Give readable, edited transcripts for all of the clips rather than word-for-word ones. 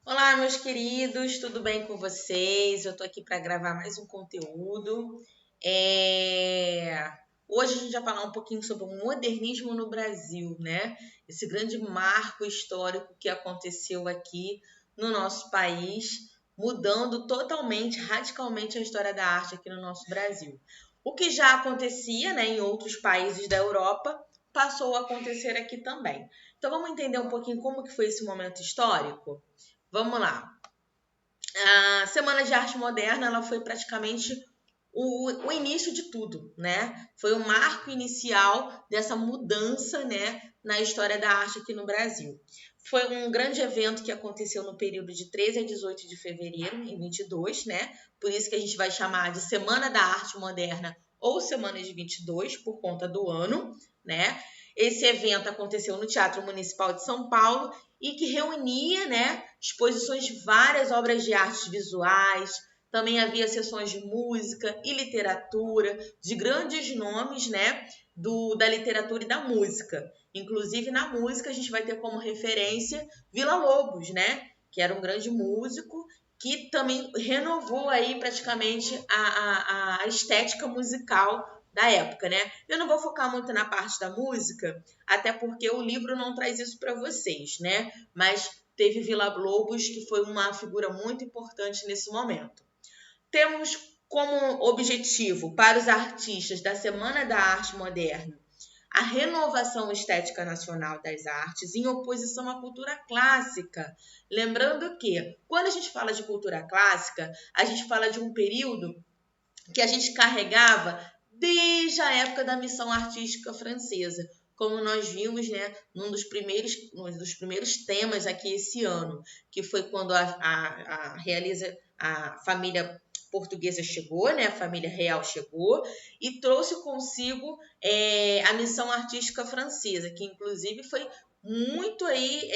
Olá, meus queridos, tudo bem com vocês? Eu tô aqui para gravar mais um conteúdo. Hoje a gente vai falar um pouquinho sobre o modernismo no Brasil, né? Esse grande marco histórico que aconteceu aqui no nosso país, mudando totalmente, radicalmente a história da arte aqui no nosso Brasil. O que já acontecia, né, em outros países da Europa, passou a acontecer aqui também. Então vamos entender um pouquinho como que foi esse momento histórico? Vamos lá. A Semana de Arte Moderna ela foi praticamente o início de tudo, né? Foi o marco inicial dessa mudança, né, na história da arte aqui no Brasil. Foi um grande evento que aconteceu no período de 13 a 18 de fevereiro, em 22, né? Por isso que a gente vai chamar de Semana da Arte Moderna ou Semana de 22, por conta do ano, né? Esse evento aconteceu no Teatro Municipal de São Paulo e que reunia, né, exposições de várias obras de artes visuais. Também havia sessões de música e literatura de grandes nomes, né, da literatura e da música. Inclusive na música a gente vai ter como referência Villa-Lobos, né, que era um grande músico que também renovou aí praticamente a estética musical da época, né? Eu não vou focar muito na parte da música, até porque o livro não traz isso para vocês, né? Mas teve Villa-Lobos, que foi uma figura muito importante nesse momento. Temos como objetivo para os artistas da Semana da Arte Moderna a renovação estética nacional das artes em oposição à cultura clássica. Lembrando que, quando a gente fala de cultura clássica, a gente fala de um período que a gente carregava desde a época da missão artística francesa, como nós vimos, né, um dos primeiros temas aqui esse ano, que foi quando a família portuguesa chegou, né, a família real chegou e trouxe consigo a missão artística francesa, que inclusive foi muito aí,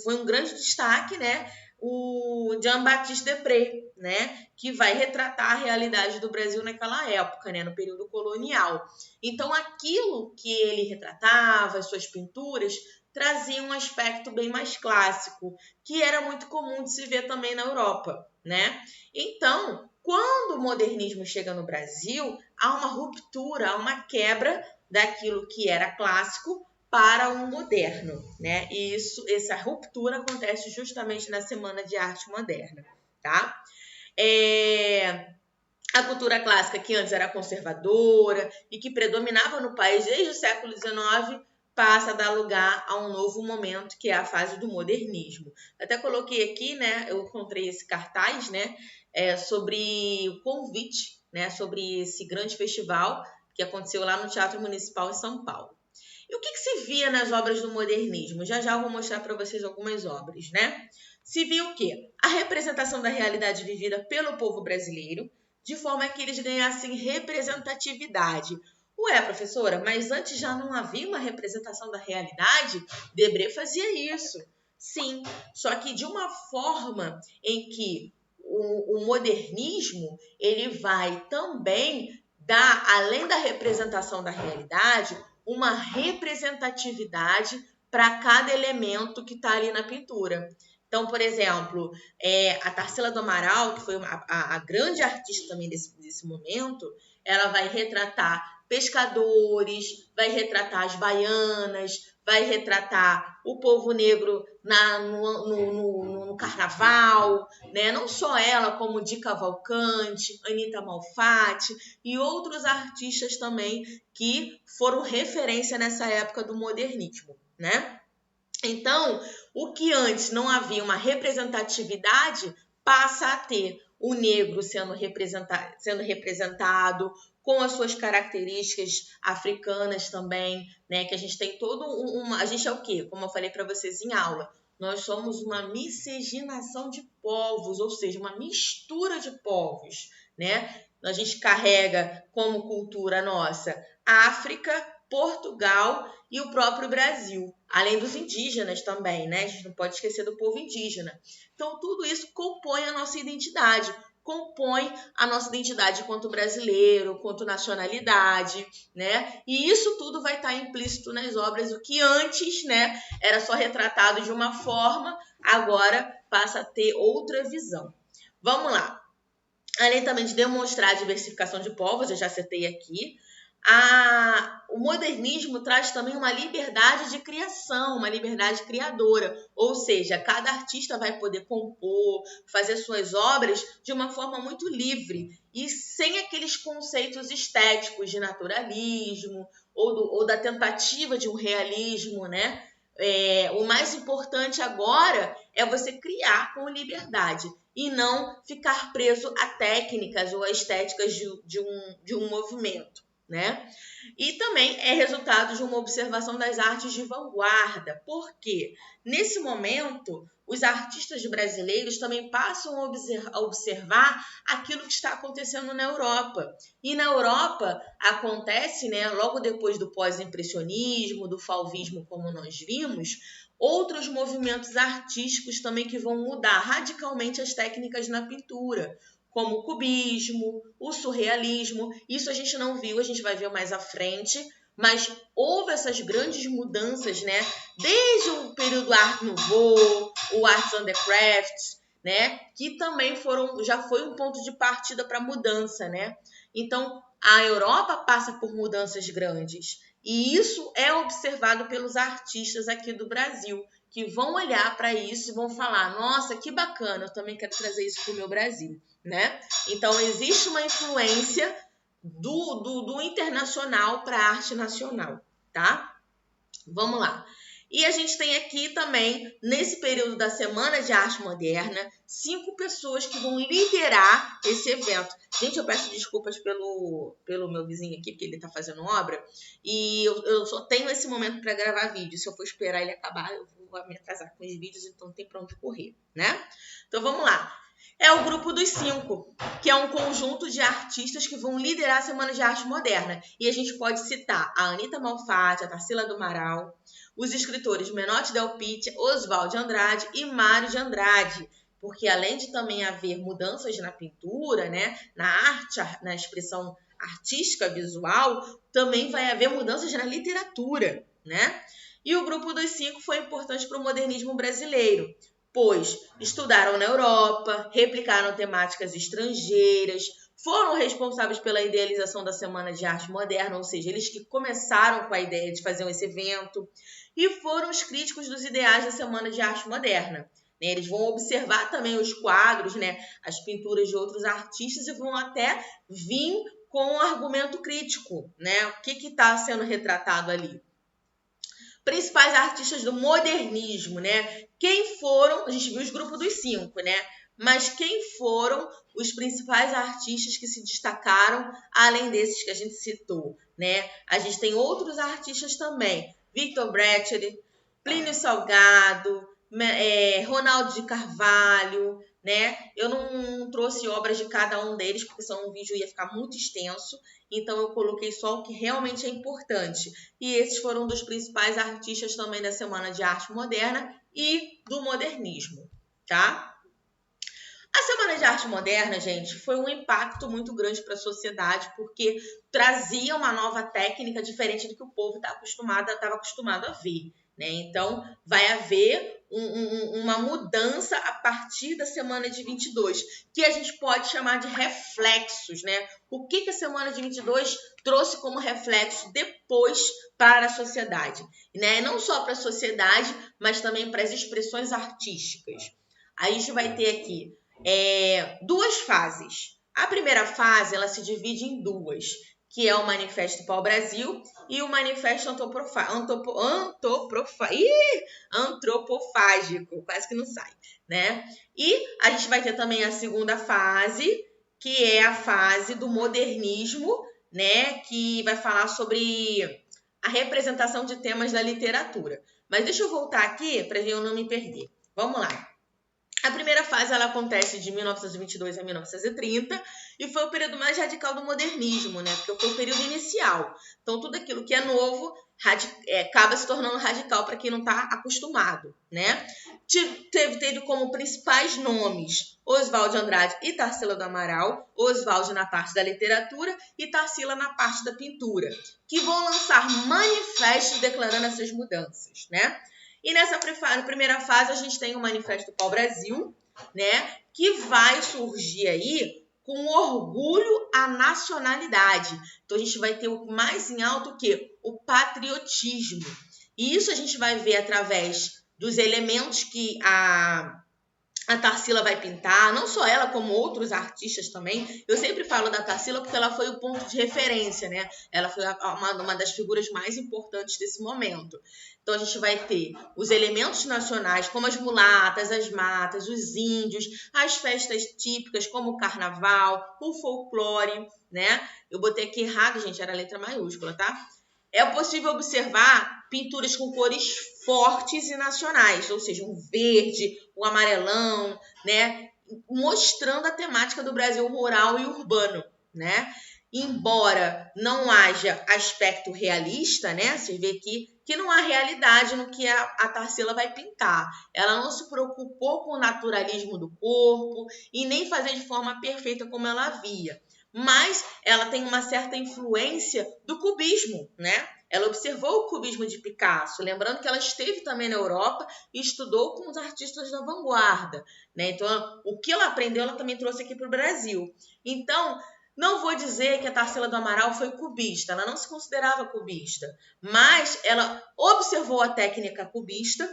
foi um grande destaque, né, o Jean-Baptiste Debré, né, que vai retratar a realidade do Brasil naquela época, né, no período colonial. Então, aquilo que ele retratava, as suas pinturas, trazia um aspecto bem mais clássico, que era muito comum de se ver também na Europa, né? Então, quando o modernismo chega no Brasil, há uma ruptura, há uma quebra daquilo que era clássico para o moderno, né? E essa ruptura acontece justamente na Semana de Arte Moderna, tá? A cultura clássica, que antes era conservadora e que predominava no país desde o século XIX, passa a dar lugar a um novo momento, que é a fase do modernismo. Até coloquei aqui, né? Eu encontrei esse cartaz, né? Sobre o convite, né? Sobre esse grande festival que aconteceu lá no Teatro Municipal em São Paulo. E o que se via nas obras do modernismo? Já já eu vou mostrar para vocês algumas obras, né? Se viu o quê? A representação da realidade vivida pelo povo brasileiro, de forma que eles ganhassem representatividade. Ué, professora, mas antes já não havia uma representação da realidade? Debré fazia isso. Sim, só que de uma forma em que o modernismo ele vai também dar, além da representação da realidade, uma representatividade para cada elemento que está ali na pintura. Então, por exemplo, a Tarsila do Amaral, que foi a grande artista também desse momento, ela vai retratar pescadores, vai retratar as baianas, vai retratar o povo negro no carnaval, né? Não só ela, como Di Cavalcante, Anita Malfatti e outros artistas também que foram referência nessa época do modernismo, né? Então, o que antes não havia uma representatividade, passa a ter o negro sendo representado com as suas características africanas também, né? Que a gente tem todo uma... A gente é o quê? Como eu falei para vocês em aula, nós somos uma miscigenação de povos, ou seja, uma mistura de povos, né? A gente carrega como cultura nossa África, Portugal e o próprio Brasil, além dos indígenas também, né? A gente não pode esquecer do povo indígena. Então, tudo isso compõe a nossa identidade. compõem a nossa identidade enquanto brasileiro, enquanto nacionalidade, né? E isso tudo vai estar implícito nas obras, o que antes, né, era só retratado de uma forma, agora passa a ter outra visão. Vamos lá. Além também de demonstrar a diversificação de povos, eu já citei aqui, o modernismo traz também uma liberdade de criação, uma liberdade criadora, ou seja, cada artista vai poder compor, fazer suas obras de uma forma muito livre e sem aqueles conceitos estéticos de naturalismo ou da tentativa de um realismo, né? O mais importante agora é você criar com liberdade e não ficar preso a técnicas ou a estéticas de um movimento, né? E também é resultado de uma observação das artes de vanguarda, porque nesse momento os artistas brasileiros também passam a observar aquilo que está acontecendo na Europa. E na Europa acontece, né, logo depois do pós-impressionismo, do fauvismo, como nós vimos, outros movimentos artísticos também que vão mudar radicalmente as técnicas na pintura, como o cubismo, o surrealismo. Isso a gente não viu, a gente vai ver mais à frente, mas houve essas grandes mudanças, né? Desde o período Art Nouveau, o Arts and the Crafts, né? Que também já foi um ponto de partida para mudança, né? Então, a Europa passa por mudanças grandes. E isso é observado pelos artistas aqui do Brasil, que vão olhar para isso e vão falar, nossa, que bacana, eu também quero trazer isso para o meu Brasil, né? Então, existe uma influência do internacional para a arte nacional, tá? Vamos lá. E a gente tem aqui também, nesse período da Semana de Arte Moderna, 5 pessoas que vão liderar esse evento. Gente, eu peço desculpas pelo meu vizinho aqui, porque ele está fazendo obra. E eu só tenho esse momento para gravar vídeo. Se eu for esperar ele acabar, eu vou me atrasar com os vídeos, então não tem para onde correr, né? Então vamos lá. É o Grupo dos 5, que é um conjunto de artistas que vão liderar a Semana de Arte Moderna. E a gente pode citar a Anita Malfatti, a Tarsila do Amaral, os escritores Menotti Del Pitta, Oswald de Andrade e Mário de Andrade. Porque além de também haver mudanças na pintura, né, na arte, na expressão artística visual, também vai haver mudanças na literatura, né? E o Grupo dos 5 foi importante para o modernismo brasileiro, pois estudaram na Europa, replicaram temáticas estrangeiras, foram responsáveis pela idealização da Semana de Arte Moderna, ou seja, eles que começaram com a ideia de fazer esse evento, e foram os críticos dos ideais da Semana de Arte Moderna. Eles vão observar também os quadros, né, as pinturas de outros artistas e vão até vir com um argumento crítico, né? O que está sendo retratado ali? Principais artistas do modernismo, né? Quem foram, a gente viu os grupos dos 5, né? Mas quem foram os principais artistas que se destacaram, além desses que a gente citou, né? A gente tem outros artistas também, Victor Bratcher, Plínio Salgado, Ronaldo de Carvalho, né? Eu não trouxe obras de cada um deles, porque senão o vídeo ia ficar muito extenso, então eu coloquei só o que realmente é importante. E esses foram dos principais artistas também da Semana de Arte Moderna e do modernismo, tá? A Semana de Arte Moderna, gente, foi um impacto muito grande para a sociedade, porque trazia uma nova técnica diferente do que o povo estava acostumado a ver, né? Então, vai haver uma mudança a partir da semana de 22, que a gente pode chamar de reflexos, né? O que a semana de 22 trouxe como reflexo depois para a sociedade, né? Não só para a sociedade, mas também para as expressões artísticas. Aí a gente vai ter aqui 2 fases. A primeira fase, ela se divide em 2, que é o Manifesto Pau-Brasil e o Manifesto Antropofágico, quase que não sai, né? E a gente vai ter também a segunda fase, que é a fase do modernismo, né? Que vai falar sobre a representação de temas da literatura. Mas deixa eu voltar aqui para eu não me perder. Vamos lá. A primeira fase ela acontece de 1922 a 1930 e foi o período mais radical do modernismo, né? Porque foi o período inicial. Então, tudo aquilo que é novo acaba se tornando radical para quem não está acostumado, né? Teve como principais nomes Oswald de Andrade e Tarsila do Amaral, Oswald na parte da literatura e Tarsila na parte da pintura, que vão lançar manifestos declarando essas mudanças, né? E nessa primeira fase a gente tem o Manifesto Pau-Brasil, né, que vai surgir aí com orgulho à nacionalidade. Então a gente vai ter o mais em alto o quê? O patriotismo. E isso a gente vai ver através dos elementos que a Tarsila vai pintar, não só ela, como outros artistas também. Eu sempre falo da Tarsila porque ela foi o ponto de referência, né? Ela foi uma das figuras mais importantes desse momento. Então, a gente vai ter os elementos nacionais, como as mulatas, as matas, os índios, as festas típicas, como o carnaval, o folclore, né? Eu botei aqui errado, gente, era letra maiúscula, tá? É possível observar pinturas com cores fortes e nacionais, ou seja, um verde, um amarelão, né? Mostrando a temática do Brasil rural e urbano, né? Embora não haja aspecto realista, né? Você vê aqui que não há realidade no que a Tarsila vai pintar. Ela não se preocupou com o naturalismo do corpo e nem fazer de forma perfeita como ela via. Mas ela tem uma certa influência do cubismo, né? Ela observou o cubismo de Picasso, lembrando que ela esteve também na Europa e estudou com os artistas da vanguarda, né? Então, o que ela aprendeu, ela também trouxe aqui para o Brasil. Então, não vou dizer que a Tarsila do Amaral foi cubista, ela não se considerava cubista, mas ela observou a técnica cubista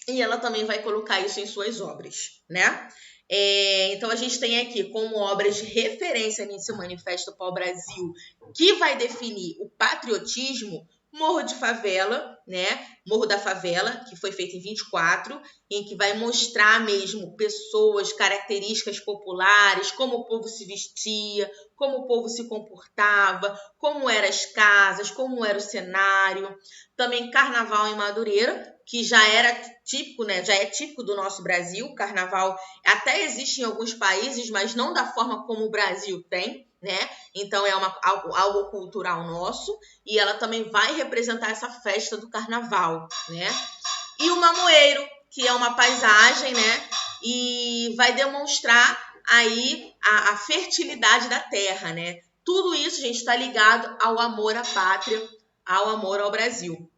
e ela também vai colocar isso em suas obras, né? Então, a gente tem aqui como obras de referência nesse Manifesto Pau-Brasil, que vai definir o patriotismo, Morro de Favela, né? Morro da Favela, que foi feito em 24, em que vai mostrar mesmo pessoas, características populares, como o povo se vestia, como o povo se comportava, como eram as casas, como era o cenário. Também Carnaval em Madureira, que já era típico, né? Já é típico do nosso Brasil. Carnaval até existe em alguns países, mas não da forma como o Brasil tem, né? Então é algo cultural nosso e ela também vai representar essa festa do carnaval, né? E o Mamoeiro, que é uma paisagem, né? E vai demonstrar aí a fertilidade da terra, né? Tudo isso, gente, está ligado ao amor à pátria, ao amor ao Brasil.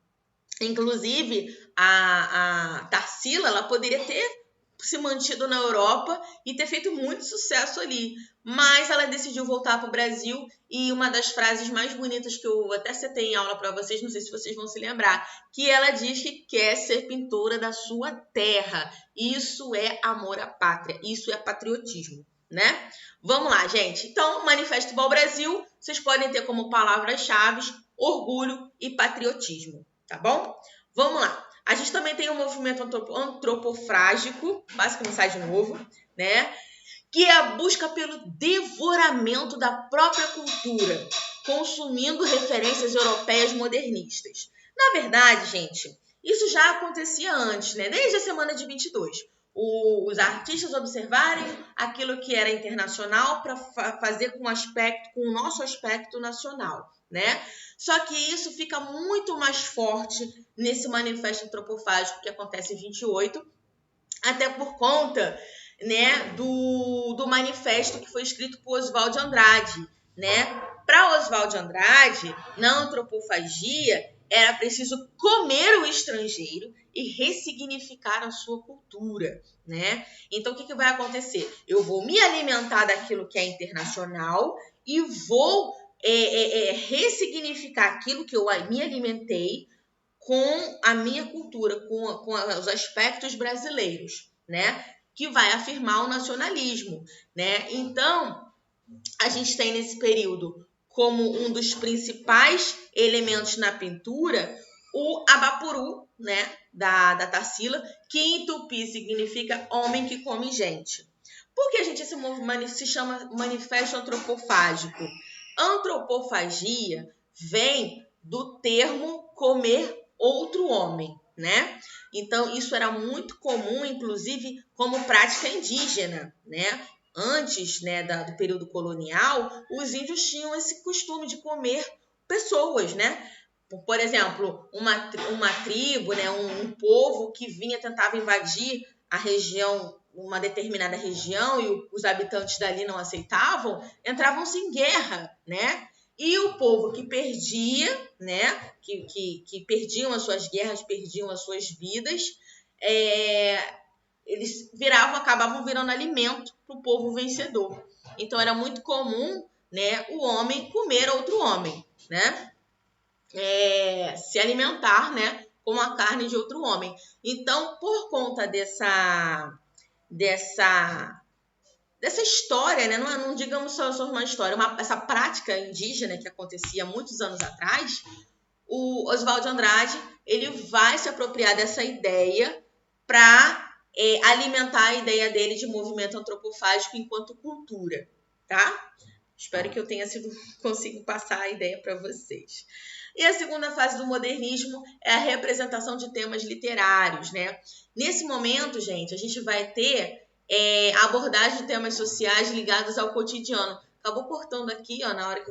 Inclusive, a Tarsila, ela poderia ter se mantido na Europa e ter feito muito sucesso ali. Mas ela decidiu voltar para o Brasil e uma das frases mais bonitas que eu até citei em aula para vocês, não sei se vocês vão se lembrar, que ela diz que quer ser pintora da sua terra. Isso é amor à pátria, isso é patriotismo, né? Vamos lá, gente. Então, Manifesto Pau-Brasil, vocês podem ter como palavras-chave orgulho e patriotismo, tá bom? Vamos lá. A gente também tem um movimento antropofágico, quase que não sai de novo, né? Que é a busca pelo devoramento da própria cultura, consumindo referências europeias modernistas. Na verdade, gente, isso já acontecia antes, né? Desde a semana de 22. Os artistas observarem aquilo que era internacional para fazer com o nosso aspecto nacional, né? Só que isso fica muito mais forte nesse manifesto antropofágico que acontece em 28, até por conta, né, do manifesto que foi escrito por Oswald de Andrade, né? Para Oswald de Andrade, na antropofagia, era preciso comer o estrangeiro e ressignificar a sua cultura, né? Então, o que vai acontecer? Eu vou me alimentar daquilo que é internacional e vou ressignificar aquilo que eu me alimentei com a minha cultura, com os aspectos brasileiros, né? Que vai afirmar o nacionalismo, né? Então, a gente tem nesse período como um dos principais elementos na pintura o abapuru, né? Da Tarsila, que em tupi significa homem que come gente. Por que, gente, esse movimento se chama manifesto antropofágico? Antropofagia vem do termo comer outro homem, né? Então, isso era muito comum, inclusive, como prática indígena, né? Antes, né, do período colonial, os índios tinham esse costume de comer pessoas, né? Por exemplo, uma tribo, né, um povo que tentava invadir a região, uma determinada região, e os habitantes dali não aceitavam, entravam-se em guerra, né? E o povo que perdia, né, que perdiam as suas guerras, perdiam as suas vidas, eles acabavam virando alimento para o povo vencedor. Então era muito comum, né, o homem comer outro homem, né? Se alimentar, né, com a carne de outro homem. Então, por conta dessa história, né, não digamos só uma história, essa prática indígena que acontecia muitos anos atrás, o Oswald de Andrade ele vai se apropriar dessa ideia para alimentar a ideia dele de movimento antropofágico enquanto cultura, tá? Espero que eu tenha consigo passar a ideia para vocês. E a segunda fase do modernismo é a representação de temas literários, né? Nesse momento, gente, a gente vai ter a abordagem de temas sociais ligados ao cotidiano. Acabou cortando aqui, ó, na hora que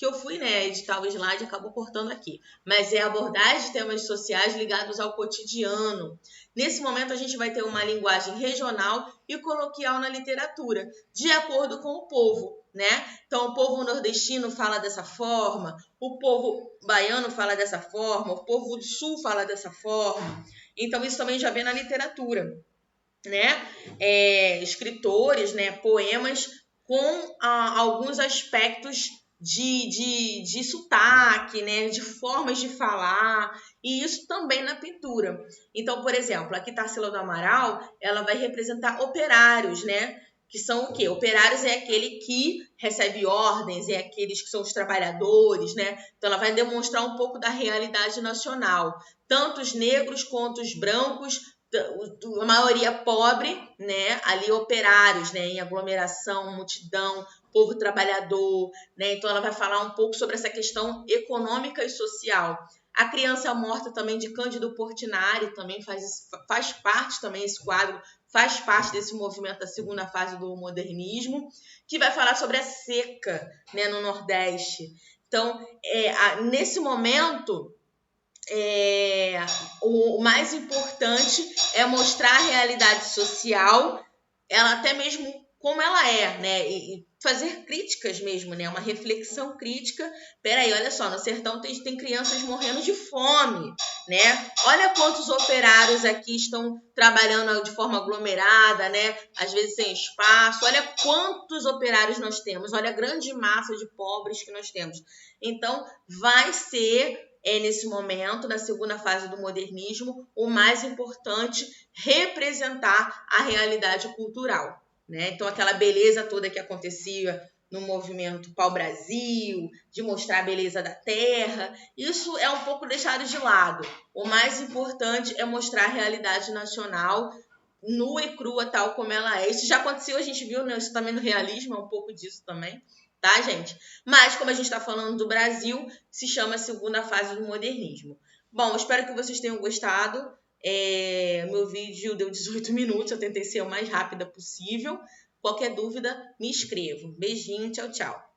eu fui, né, editar o slide, acabou cortando aqui. Mas é a abordagem de temas sociais ligados ao cotidiano. Nesse momento, a gente vai ter uma linguagem regional e coloquial na literatura, de acordo com o povo, né? Então, o povo nordestino fala dessa forma, o povo baiano fala dessa forma, o povo do sul fala dessa forma. Então, isso também já vem na literatura, né? Escritores, né, poemas com alguns aspectos de sotaque, né, de formas de falar, e isso também na pintura. Então, por exemplo, aqui Tarsila do Amaral, ela vai representar operários, né? Que são o quê? Operários é aquele que recebe ordens, é aqueles que são os trabalhadores, né? Então, ela vai demonstrar um pouco da realidade nacional. Tanto os negros quanto os brancos, a maioria pobre, né? Ali operários, né? Em aglomeração, multidão, povo trabalhador, né? Então ela vai falar um pouco sobre essa questão econômica e social. A Criança Morta também de Cândido Portinari também faz parte também esse quadro, faz parte desse movimento da segunda fase do modernismo, que vai falar sobre a seca, né, no Nordeste. Então, nesse momento, o mais importante é mostrar a realidade social, ela até mesmo como ela é, né? E fazer críticas mesmo, né? Uma reflexão crítica. Peraí, olha só, no sertão tem crianças morrendo de fome, né? Olha quantos operários aqui estão trabalhando de forma aglomerada, né? Às vezes sem espaço. Olha quantos operários nós temos. Olha a grande massa de pobres que nós temos. Então, vai ser nesse momento, na segunda fase do modernismo, o mais importante, representar a realidade cultural, né? Então, aquela beleza toda que acontecia no movimento Pau-Brasil, de mostrar a beleza da terra, isso é um pouco deixado de lado. O mais importante é mostrar a realidade nacional, nua e crua, tal como ela é. Isso já aconteceu, a gente viu, né? Isso também no realismo, é um pouco disso também. Tá, gente? Mas, como a gente está falando do Brasil, se chama segunda fase do modernismo. Bom, espero que vocês tenham gostado. Meu vídeo deu 18 minutos, eu tentei ser o mais rápida possível. Qualquer dúvida, me escrevam. Beijinho, tchau, tchau.